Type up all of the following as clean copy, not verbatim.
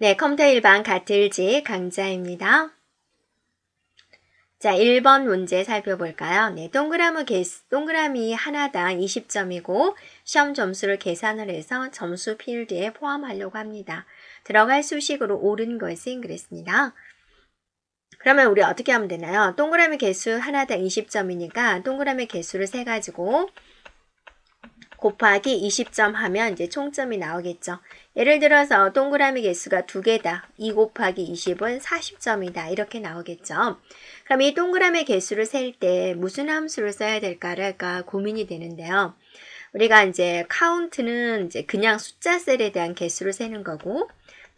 네, 컴퓨터 일반 가틀지 강좌입니다. 자, 1번 문제 살펴볼까요? 네, 동그라미 하나당 20점이고 시험 점수를 계산을 해서 점수 필드에 포함하려고 합니다. 들어갈 수식으로 옳은 것은 그랬습니다. 그러면 우리 어떻게 하면 되나요? 동그라미 개수 하나당 20점이니까 동그라미 개수를 세가지고 곱하기 20점 하면 이제 총점이 나오겠죠. 예를 들어서 동그라미 개수가 2개다. 2 곱하기 20은 40점이다. 이렇게 나오겠죠. 그럼 이 동그라미 개수를 셀 때 무슨 함수를 써야 될까가 고민이 되는데요. 우리가 이제 카운트는 이제 그냥 숫자 셀에 대한 개수를 세는 거고,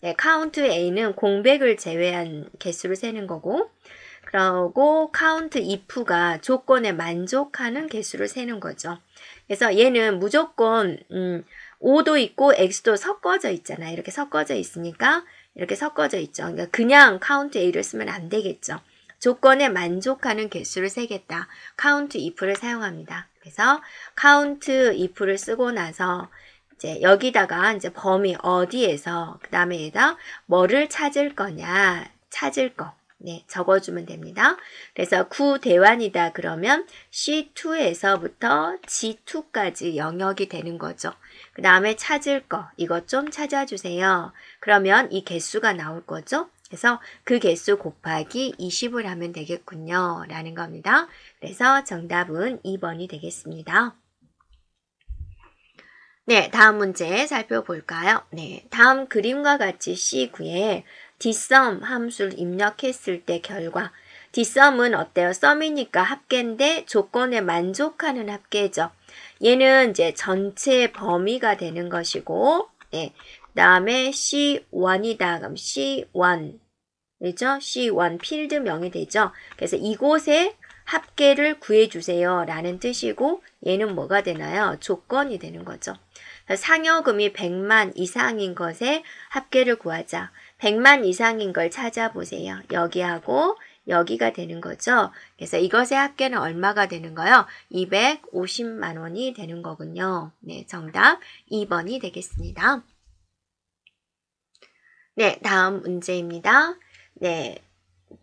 네, 카운트 A는 공백을 제외한 개수를 세는 거고, 그리고 카운트 if가 조건에 만족하는 개수를 세는 거죠. 그래서 얘는 무조건 O도 있고 X도 섞어져 있잖아요. 이렇게 섞어져 있으니까 이렇게 섞어져 있죠. 그러니까 그냥 카운트 A를 쓰면 안 되겠죠. 조건에 만족하는 개수를 세겠다. 카운트 if를 사용합니다. 그래서 카운트 if를 쓰고 나서 이제 여기다가 이제 범위 어디에서 그 다음에 얘다 뭐를 찾을 거냐 찾을 거. 네, 적어주면 됩니다. 그래서 구대환이다 그러면 C2에서부터 G2까지 영역이 되는 거죠. 그 다음에 찾을 거, 이것 좀 찾아주세요. 그러면 이 개수가 나올 거죠. 그래서 그 개수 곱하기 20을 하면 되겠군요. 라는 겁니다. 그래서 정답은 2번이 되겠습니다. 네, 다음 문제 살펴볼까요? 네, 다음 그림과 같이 C9에 dsum 함수를 입력했을 때 결과 dsum은 어때요? 썸이니까 합계인데 조건에 만족하는 합계죠. 얘는 이제 전체 범위가 되는 것이고 네, 그 다음에 C1이다. 그럼 C1 그죠? C1 필드명이 되죠. 그래서 이곳에 합계를 구해주세요 라는 뜻이고 얘는 뭐가 되나요? 조건이 되는 거죠. 상여금이 100만 이상인 것에 합계를 구하자. 100만 이상인 걸 찾아보세요. 여기하고 여기가 되는 거죠. 그래서 이것의 합계는 얼마가 되는 거요? 250만 원이 되는 거군요. 네, 정답 2번이 되겠습니다. 네, 다음 문제입니다. 네,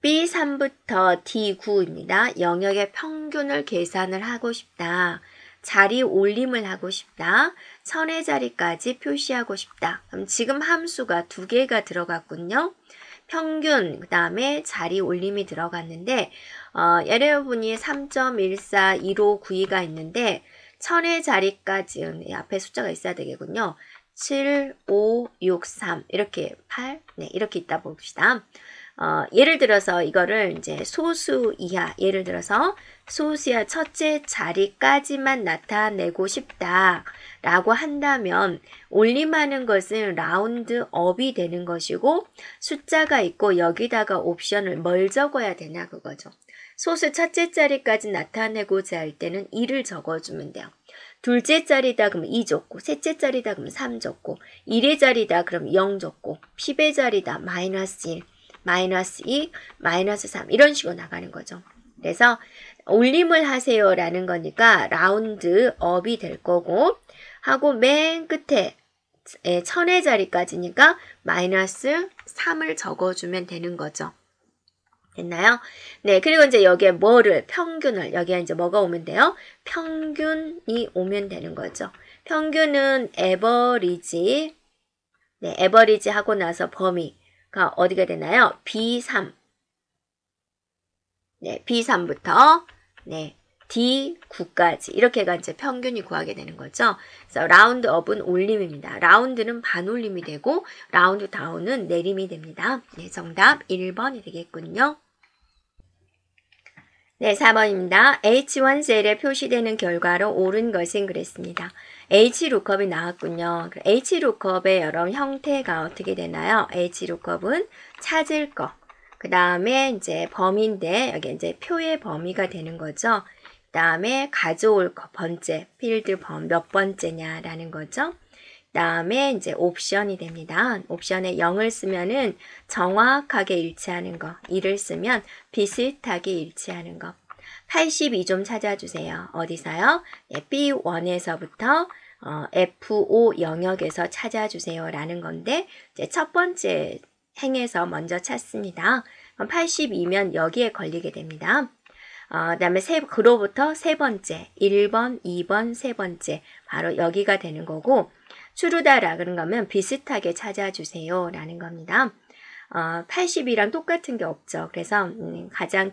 B3부터 D9입니다. 영역의 평균을 계산을 하고 싶다. 자리 올림을 하고 싶다. 선의 자리까지 표시하고 싶다. 그럼 지금 함수가 2개가 들어갔군요. 평균, 그 다음에 자리 올림이 들어갔는데 여러분이 3.141592가 있는데 천의 자리까지 앞에 숫자가 있어야 되겠군요. 7, 5, 6, 3 이렇게 8, 네 이렇게 있다 봅시다. 예를 들어서 이거를 이제 소수 이하, 예를 들어서 소수야 첫째 자리까지만 나타내고 싶다 라고 한다면 올림하는 것은 라운드 업이 되는 것이고 숫자가 있고 여기다가 옵션을 뭘 적어야 되냐 그거죠. 소수 첫째 자리까지 나타내고자 할 때는 2를 적어주면 돼요. 둘째 자리다 그러면 2 적고 셋째 자리다 그러면 3 적고 1의 자리다 그러면 0 적고 10의 자리다 마이너스 1 마이너스 2, 마이너스 3 이런 식으로 나가는 거죠. 그래서 올림을 하세요 라는 거니까 라운드 업이 될 거고 하고 맨 끝에 천의 자리까지니까 마이너스 3을 적어주면 되는 거죠. 됐나요? 네, 그리고 이제 여기에 뭐를 평균을 여기에 이제 뭐가 오면 돼요? 평균이 오면 되는 거죠. 평균은 에버리지 네, 에버리지 하고 나서 범위가 어디가 되나요? B3 네, B3부터 네, D9까지 이렇게가 이제 평균이 구하게 되는 거죠. 그래서 라운드 업은 올림입니다. 라운드는 반올림이 되고 라운드 다운은 내림이 됩니다. 네, 정답 1번이 되겠군요. 네, 4번입니다. H1셀에 표시되는 결과로 옳은 것은 그랬습니다. H-룩업이 나왔군요. H-룩업의 여러 형태가 어떻게 되나요? H-룩업은 찾을 거. 그 다음에 이제 범위인데 여기 이제 표의 범위가 되는 거죠. 그 다음에 가져올 거, 번째, 필드 몇 번째냐라는 거죠. 그 다음에 이제 옵션이 됩니다. 옵션에 0을 쓰면은 정확하게 일치하는 거, 2를 쓰면 비슷하게 일치하는 거. 82좀 찾아주세요. 어디서요? 네, B1에서부터 F5 영역에서 찾아주세요 라는 건데 이제 첫 번째 행에서 먼저 찾습니다. 그럼 82면 여기에 걸리게 됩니다. 그 다음에 그로부터 세 번째, 1번, 2번, 세 번째, 바로 여기가 되는 거고, 추루다라 그런 거면 비슷하게 찾아주세요 라는 겁니다. 80이랑 똑같은 게 없죠. 그래서 가장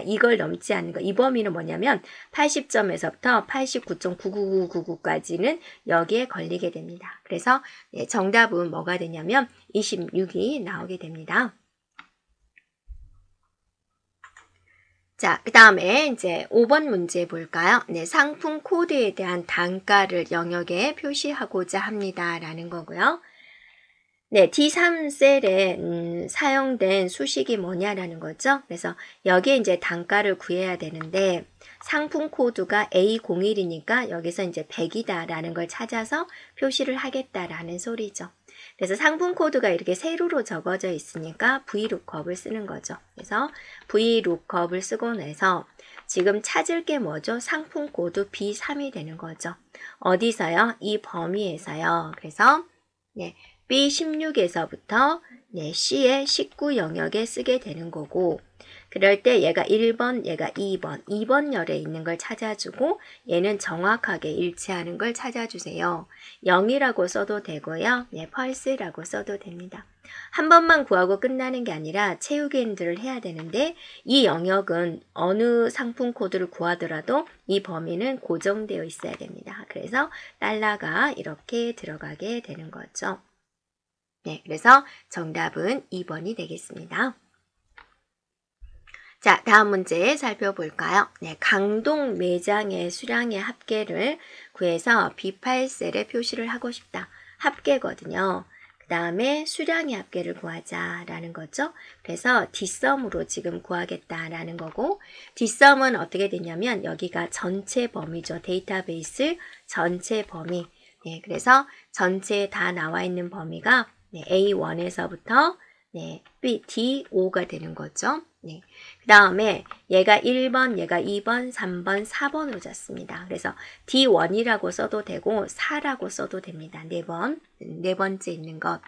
이걸 넘지 않는 거. 이 범위는 뭐냐면 80점에서부터 89.99999까지는 여기에 걸리게 됩니다. 그래서 정답은 뭐가 되냐면 26이 나오게 됩니다. 자, 그 다음에 이제 5번 문제 볼까요? 네, 상품 코드에 대한 단가를 영역에 표시하고자 합니다. 라는 거고요. 네, D3셀에 사용된 수식이 뭐냐라는 거죠. 그래서 여기에 이제 단가를 구해야 되는데 상품 코드가 A01이니까 여기서 이제 100이다라는 걸 찾아서 표시를 하겠다라는 소리죠. 그래서 상품 코드가 이렇게 세로로 적어져 있으니까 VLOOKUP을 쓰는 거죠. 그래서 VLOOKUP을 쓰고 나서 지금 찾을 게 뭐죠? 상품 코드 B3이 되는 거죠. 어디서요? 이 범위에서요. 그래서 네, B16에서부터 네, C의 19 영역에 쓰게 되는 거고 그럴 때 얘가 1번, 얘가 2번 열에 있는 걸 찾아주고 얘는 정확하게 일치하는 걸 찾아주세요. 0이라고 써도 되고요. 네, 펄스라고 써도 됩니다. 한 번만 구하고 끝나는 게 아니라 채우기 엔드를 해야 되는데 이 영역은 어느 상품 코드를 구하더라도 이 범위는 고정되어 있어야 됩니다. 그래서 달러가 이렇게 들어가게 되는 거죠. 네, 그래서 정답은 2번이 되겠습니다. 자, 다음 문제 살펴볼까요? 네, 강동 매장의 수량의 합계를 구해서 B8셀에 표시를 하고 싶다. 합계거든요. 그 다음에 수량의 합계를 구하자라는 거죠. 그래서 뒷섬으로 지금 구하겠다라는 거고 뒷섬은 어떻게 되냐면 여기가 전체 범위죠. 데이터베이스 전체 범위. 네, 그래서 전체에 다 나와 있는 범위가 네, A1에서부터 네, D5가 되는 거죠. 네. 그 다음에 얘가 1번, 얘가 2번, 3번, 4번으로 잤습니다. 그래서 D1이라고 써도 되고 4라고 써도 됩니다. 4번, 네 번째 있는 것.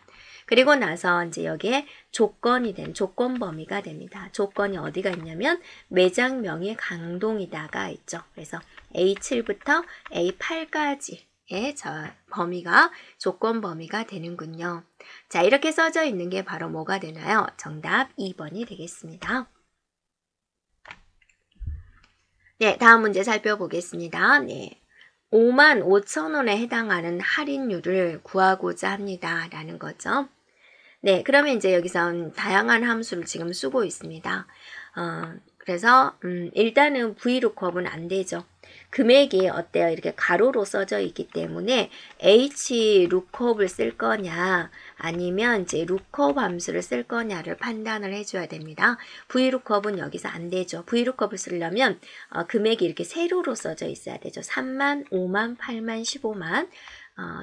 그리고 나서 이제 여기에 조건이 된 조건 범위가 됩니다. 조건이 어디가 있냐면 매장명이 강동이다가 있죠. 그래서 A7부터 A8까지 범위가 조건 범위가 되는군요. 자, 이렇게 써져 있는 게 바로 뭐가 되나요? 정답 2번이 되겠습니다. 네, 다음 문제 살펴보겠습니다. 네. 55,000원에 해당하는 할인율을 구하고자 합니다. 라는 거죠. 네, 그러면 이제 여기서 다양한 함수를 지금 쓰고 있습니다. 그래서 일단은 VLOOKUP은 안 되죠. 금액이 어때요? 이렇게 가로로 써져 있기 때문에 HLOOKUP을 쓸 거냐 아니면 이제 lookup 함수를 쓸 거냐를 판단을 해줘야 됩니다. VLOOKUP은 여기서 안 되죠. VLOOKUP을 쓰려면 금액이 이렇게 세로로 써져 있어야 되죠. 3만, 5만, 8만, 15만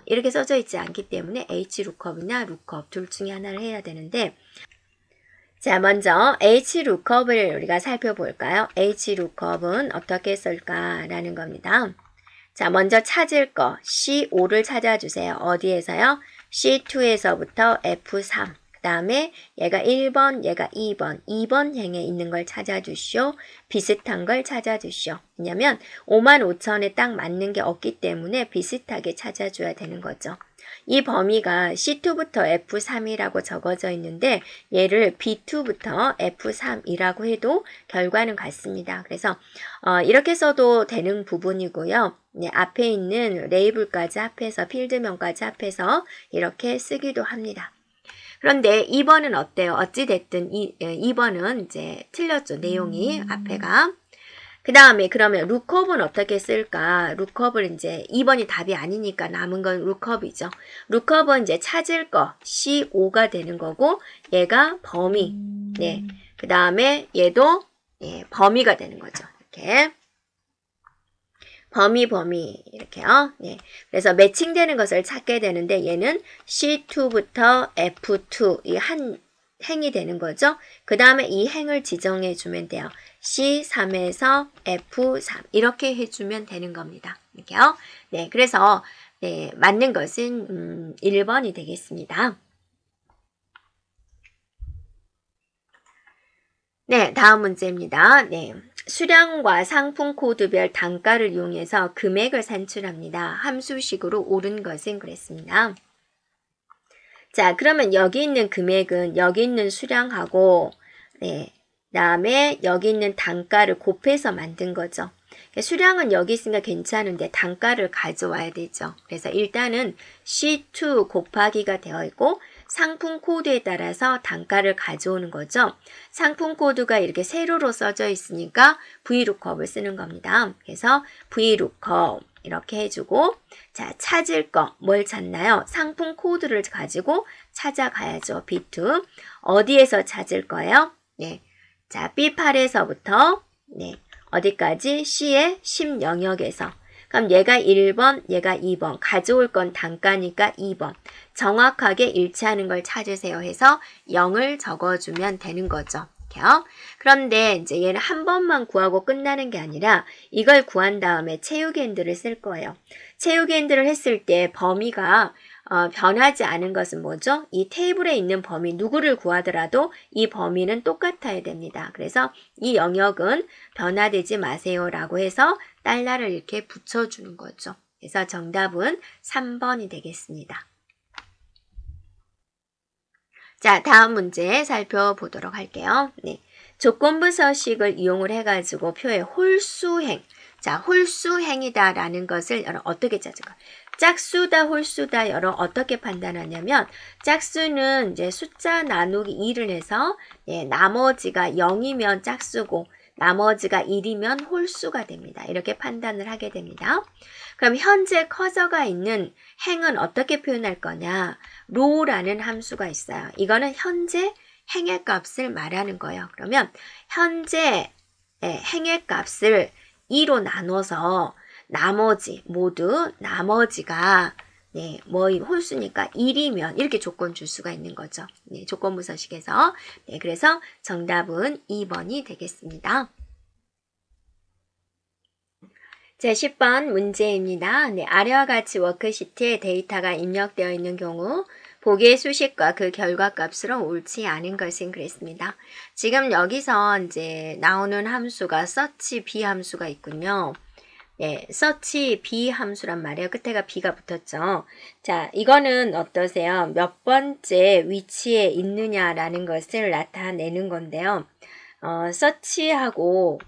이렇게 써져 있지 않기 때문에 HLOOKUP이나 lookup 둘 중에 하나를 해야 되는데 자, 먼저 HLOOKUP을 우리가 살펴볼까요? HLOOKUP은 어떻게 쓸까라는 겁니다. 자, 먼저 찾을 거 C5를 찾아주세요. 어디에서요? C2에서부터 F3. 그 다음에 얘가 1번, 얘가 2번 행에 있는 걸 찾아주시오. 비슷한 걸 찾아주시오. 왜냐면 55,000원에 딱 맞는 게 없기 때문에 비슷하게 찾아줘야 되는 거죠. 이 범위가 C2부터 F3이라고 적어져 있는데 얘를 B2부터 F3이라고 해도 결과는 같습니다. 그래서 이렇게 써도 되는 부분이고요. 네, 앞에 있는 레이블까지 합해서 필드명까지 합해서 이렇게 쓰기도 합니다. 그런데 2번은 어때요? 어찌됐든 2번은 이제 틀렸죠. 내용이 앞에가. 그 다음에 그러면 룩컵은 어떻게 쓸까? 룩컵을 이제 2번이 답이 아니니까 남은 건 룩컵이죠. 룩컵은 이제 찾을 거 C5가 되는 거고 얘가 범위. 네. 그 다음에 얘도 범위가 되는 거죠. 이렇게. 범위 이렇게요. 네. 그래서 매칭되는 것을 찾게 되는데 얘는 C2부터 F2 이 한 행이 되는 거죠. 그 다음에 이 행을 지정해 주면 돼요. C3에서 F3 이렇게 해주면 되는 겁니다. 이렇게요. 네, 그래서 네, 맞는 것은 1번이 되겠습니다. 네, 다음 문제입니다. 네. 수량과 상품 코드별 단가를 이용해서 금액을 산출합니다. 함수식으로 옳은 것은 그랬습니다. 자, 그러면 여기 있는 금액은 여기 있는 수량하고, 네, 다음에 여기 있는 단가를 곱해서 만든 거죠. 수량은 여기 있으니까 괜찮은데 단가를 가져와야 되죠. 그래서 일단은 C2 곱하기가 되어 있고 상품 코드에 따라서 단가를 가져오는 거죠. 상품 코드가 이렇게 세로로 써져 있으니까 VLOOKUP을 쓰는 겁니다. 그래서 VLOOKUP 이렇게 해주고 자 찾을 거 뭘 찾나요? 상품 코드를 가지고 찾아가야죠. B2 어디에서 찾을 거예요? 네, 자 B8에서부터 네 어디까지? C의 10 영역에서. 그럼 얘가 1번, 얘가 2번. 가져올 건 단가니까 2번. 정확하게 일치하는 걸 찾으세요 해서 0을 적어주면 되는 거죠. 이렇게요. 그런데 이제 얘는 한 번만 구하고 끝나는 게 아니라 이걸 구한 다음에 채우기 핸들을 쓸 거예요. 채우기 핸들을 했을 때 범위가 변하지 않은 것은 뭐죠? 이 테이블에 있는 범위 누구를 구하더라도 이 범위는 똑같아야 됩니다. 그래서 이 영역은 변화되지 마세요 라고 해서 달러를 이렇게 붙여주는 거죠. 그래서 정답은 3번이 되겠습니다. 자, 다음 문제 살펴보도록 할게요. 네. 조건부 서식을 이용을 해가지고 표의 홀수행. 자, 홀수행이다 라는 것을 어떻게 찾을까? 짝수다, 홀수다, 여러 어떻게 판단하냐면, 짝수는 이제 숫자 나누기 2를 해서, 예, 나머지가 0이면 짝수고, 나머지가 1이면 홀수가 됩니다. 이렇게 판단을 하게 됩니다. 그럼 현재 커서가 있는 행은 어떻게 표현할 거냐? row라는 함수가 있어요. 이거는 현재 행의 값을 말하는 거예요. 그러면 현재 행의 값을 2로 나눠서 나머지 모두 나머지가 네, 뭐 홀수니까 1이면 이렇게 조건 줄 수가 있는 거죠. 네, 조건부 서식에서. 네, 그래서 정답은 2번이 되겠습니다. 제 10번 문제입니다. 네, 아래와 같이 워크시트에 데이터가 입력되어 있는 경우 보기의 수식과 그 결과값으로 옳지 않은 것은 그랬습니다. 지금 여기서 이제 나오는 함수가 search b 함수가 있군요. 네, search b 함수란 말이에요. 끝에가 b가 붙었죠. 자, 이거는 어떠세요? 몇 번째 위치에 있느냐라는 것을 나타내는 건데요. search하고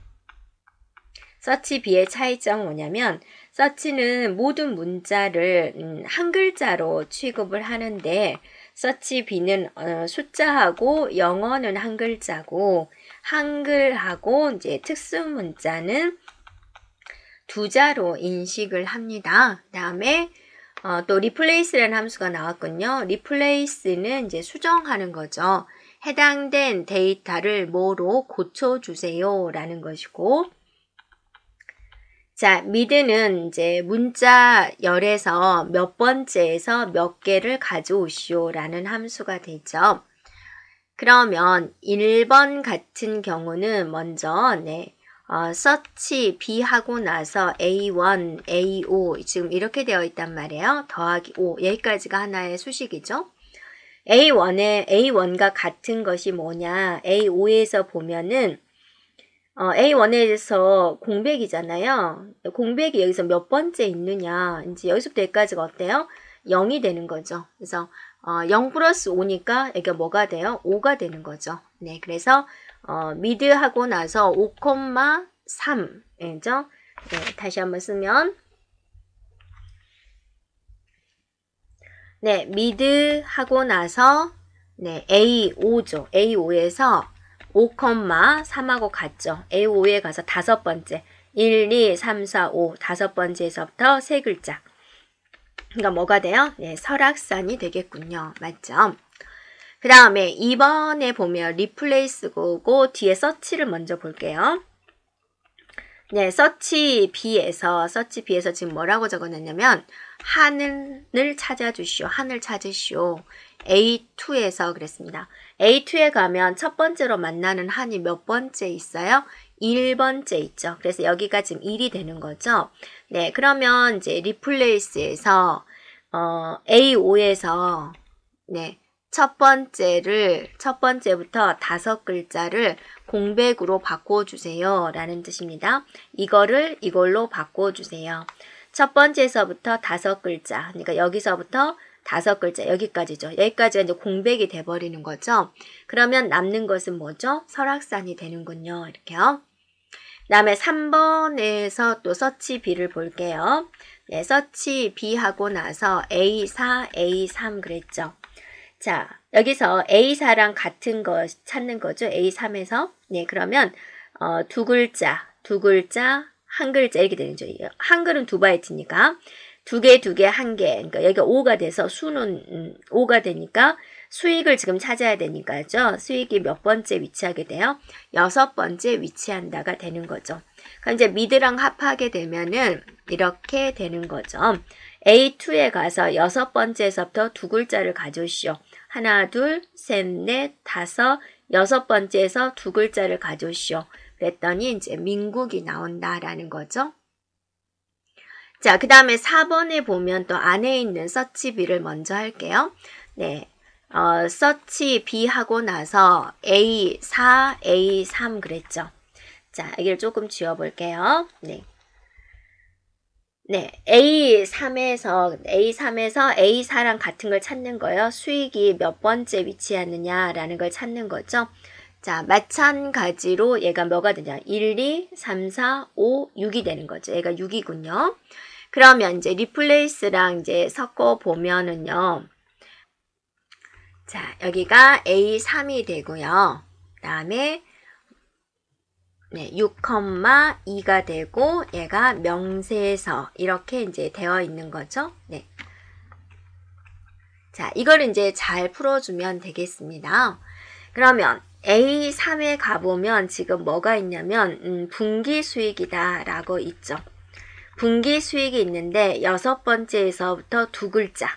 search b의 차이점은 뭐냐면 search는 모든 문자를 한 글자로 취급을 하는데 search b는 숫자하고 영어는 한 글자고 한글하고 이제 특수 문자는 두 자로 인식을 합니다. 그다음에 또 replace라는 함수가 나왔군요. replace는 이제 수정하는 거죠. 해당된 데이터를 뭐로 고쳐주세요 라는 것이고 자, mid는 이제 문자 열에서 몇 번째에서 몇 개를 가져오시오 라는 함수가 되죠. 그러면 1번 같은 경우는 먼저 네, search B 하고 나서 A1, A5 지금 이렇게 되어 있단 말이에요. 더하기 5 여기까지가 하나의 수식이죠. A1과 같은 것이 뭐냐 A5에서 보면은 A1에서 공백이잖아요. 공백이 여기서 몇 번째 있느냐. 이제 여기서부터 여기까지가 어때요? 0이 되는 거죠. 그래서 0 플러스 5니까 여기가 뭐가 돼요? 5가 되는 거죠. 네, 그래서 미드 하고 나서 5,3죠. 네, 다시 한번 쓰면 네, 미드 하고 나서 네, A5죠. A5에서 5,3하고 같죠. A5에 가서 다섯 번째 1, 2, 3, 4, 5 다섯 번째에서부터 세 글자. 그러니까 뭐가 돼요? 네, 설악산이 되겠군요. 맞죠? 그 다음에 2번에 보면 replace고 뒤에 search를 먼저 볼게요. 네, search B에서 지금 뭐라고 적어놨냐면 하늘을 찾아주시오. 하늘 찾으시오. A2에서 그랬습니다. A2에 가면 첫 번째로 만나는 한이 몇 번째 있어요? 1번째 있죠. 그래서 여기가 지금 1이 되는 거죠. 네, 그러면 이제 replace에서 A5에서 네, 첫 번째부터 5글자를 공백으로 바꿔주세요 라는 뜻입니다. 이걸로 바꿔주세요. 첫 번째서부터 5글자, 그러니까 여기서부터 5글자, 여기까지죠. 여기까지가 이제 공백이 돼버리는 거죠. 그러면 남는 것은 뭐죠? 설악산이 되는군요. 이렇게요. 그 다음에 3번에서 또 서치 B를 볼게요. 네, 서치 B 하고 나서 A4, A3 그랬죠. 자, 여기서 A4랑 같은 거 찾는 거죠. A3에서. 네, 그러면 두 글자, 한 글자 이렇게 되는 거죠. 한글은 2바이트니까 두 개, 1개. 그러니까 여기가 5가 돼서 수는 5가 되니까 수익을 지금 찾아야 되니까죠. 수익이 몇 번째 위치하게 돼요? 6번째 위치한다가 되는 거죠. 그럼 이제 미드랑 합하게 되면은 이렇게 되는 거죠. A2에 가서 6번째에서부터 두 글자를 가져오시오. 하나, 둘, 셋, 넷, 다섯, 6번째에서 두 글자를 가져오시오. 그랬더니 이제 민국이 나온다라는 거죠. 자, 그 다음에 4번에 보면 또 안에 있는 서치 B를 먼저 할게요. 네. 서치 B 하고 나서 A4, A3 그랬죠. 자, 여기를 조금 지워볼게요. 네. 네, A3에서 A4랑 같은 걸 찾는 거예요. 수익이 몇 번째 위치하느냐라는 걸 찾는 거죠. 자, 마찬가지로 얘가 뭐가 되냐? 1, 2, 3, 4, 5, 6이 되는 거죠. 얘가 6이군요. 그러면 이제 리플레이스랑 이제 섞어 보면은요. 자, 여기가 A3이 되고요. 그 다음에 네, 6,2가 되고 얘가 명세서 이렇게 이제 되어 있는 거죠. 네. 자, 이걸 이제 잘 풀어주면 되겠습니다. 그러면 A3에 가보면 지금 뭐가 있냐면 분기 수익이다 라고 있죠. 분기 수익이 있는데 6번째에서부터 두 글자.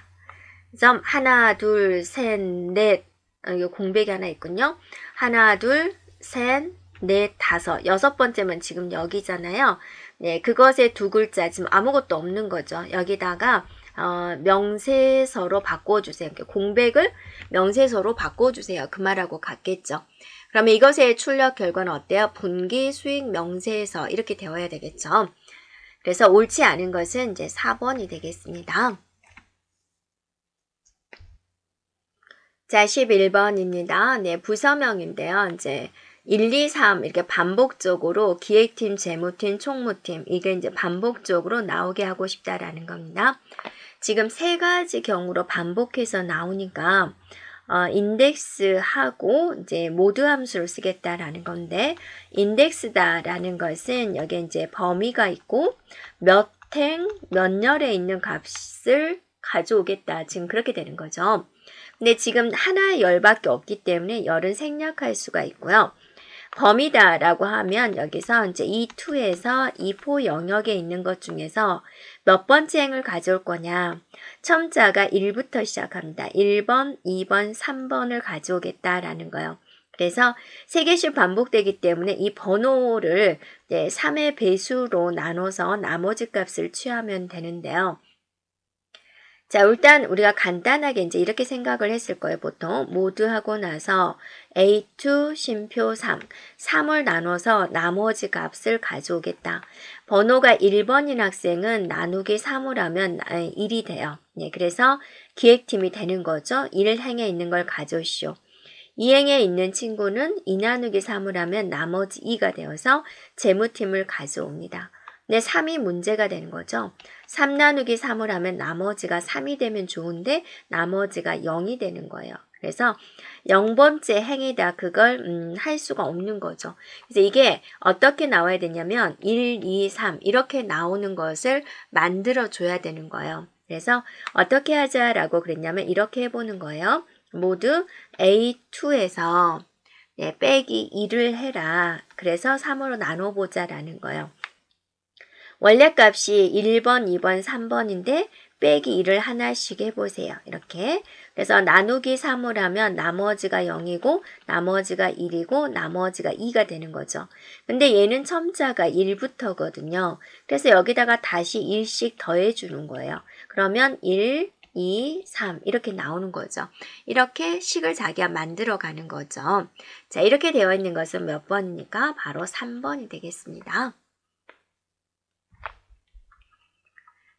점 하나, 둘, 셋, 넷. 여기 공백이 하나 있군요. 하나, 둘, 셋, 넷, 다섯. 6번째면 지금 여기잖아요. 네, 그것의 두 글자 지금 아무것도 없는 거죠. 여기다가 명세서로 바꿔주세요. 공백을 명세서로 바꿔주세요. 그 말하고 같겠죠. 그러면 이것의 출력 결과는 어때요? 분기 수익 명세서 이렇게 되어야 되겠죠. 그래서 옳지 않은 것은 이제 4번이 되겠습니다. 자, 11번입니다. 네, 부서명인데요. 이제 1, 2, 3 이렇게 반복적으로 기획팀, 재무팀, 총무팀 이게 이제 반복적으로 나오게 하고 싶다라는 겁니다. 지금 세 가지 경우로 반복해서 나오니까 인덱스하고 이제 모드 함수를 쓰겠다라는 건데 인덱스다라는 것은 여기 이제 범위가 있고 몇 행, 몇 열에 있는 값을 가져오겠다. 지금 그렇게 되는 거죠. 근데 지금 하나의 열밖에 없기 때문에 열은 생략할 수가 있고요. 범위다라고 하면 여기서 이제 E2에서 E4 영역에 있는 것 중에서 몇 번째 행을 가져올 거냐. 첨자가 1부터 시작합니다. 1번, 2번, 3번을 가져오겠다라는 거예요. 그래서 3개씩 반복되기 때문에 이 번호를 3의 배수로 나눠서 나머지 값을 취하면 되는데요. 자, 일단 우리가 간단하게 이제 이렇게 생각을 했을 거예요. 보통 모두 하고 나서 A2 심표 3을 나눠서 나머지 값을 가져오겠다. 번호가 1번인 학생은 나누기 3을 하면 1이 돼요. 네, 그래서 기획팀이 되는 거죠. 1행에 있는 걸 가져오시오. 2행에 있는 친구는 2 나누기 3을 하면 나머지 2가 되어서 재무팀을 가져옵니다. 근데 3이 문제가 되는 거죠. 3 나누기 3을 하면 나머지가 3이 되면 좋은데 나머지가 0이 되는 거예요. 그래서 0번째 행이다. 그걸 할 수가 없는 거죠. 그래서 이게 어떻게 나와야 되냐면 1, 2, 3 이렇게 나오는 것을 만들어 줘야 되는 거예요. 그래서 어떻게 하자라고 그랬냐면 이렇게 해보는 거예요. 모두 A2에서 빼기 2를 해라. 그래서 3으로 나눠보자라는 거예요. 원래 값이 1번, 2번, 3번인데 빼기 2를 하나씩 해보세요. 이렇게. 그래서 나누기 3을 하면 나머지가 0이고 나머지가 1이고 나머지가 2가 되는 거죠. 근데 얘는 첨자가 1부터거든요. 그래서 여기다가 다시 1씩 더해주는 거예요. 그러면 1, 2, 3 이렇게 나오는 거죠. 이렇게 식을 자기가 만들어 가는 거죠. 자, 이렇게 되어 있는 것은 몇 번입니까? 바로 3번이 되겠습니다.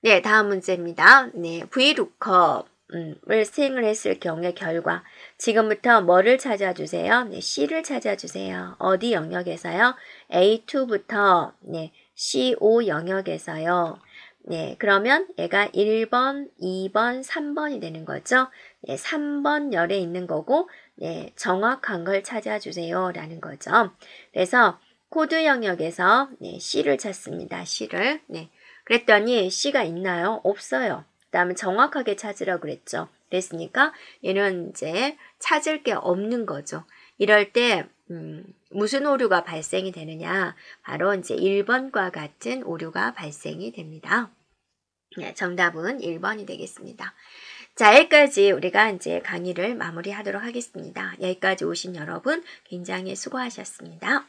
네, 다음 문제입니다. 네, VLOOKUP 을 수행을 했을 경우의 결과. 지금부터 뭐를 찾아주세요? 네, C를 찾아주세요. 어디 영역에서요? A2부터 네, C5 영역에서요. 네, 그러면 얘가 1번, 2번, 3번이 되는 거죠. 네, 3번 열에 있는 거고 네, 정확한 걸 찾아주세요 라는 거죠. 그래서 코드 영역에서 네, C를 찾습니다. C를. 네. 그랬더니 C가 있나요? 없어요. 그 다음에 정확하게 찾으라고 그랬죠. 그랬으니까 얘는 이제 찾을 게 없는 거죠. 이럴 때 무슨 오류가 발생이 되느냐? 바로 이제 1번과 같은 오류가 발생이 됩니다. 네, 정답은 1번이 되겠습니다. 자, 여기까지 우리가 이제 강의를 마무리하도록 하겠습니다. 여기까지 오신 여러분 굉장히 수고하셨습니다.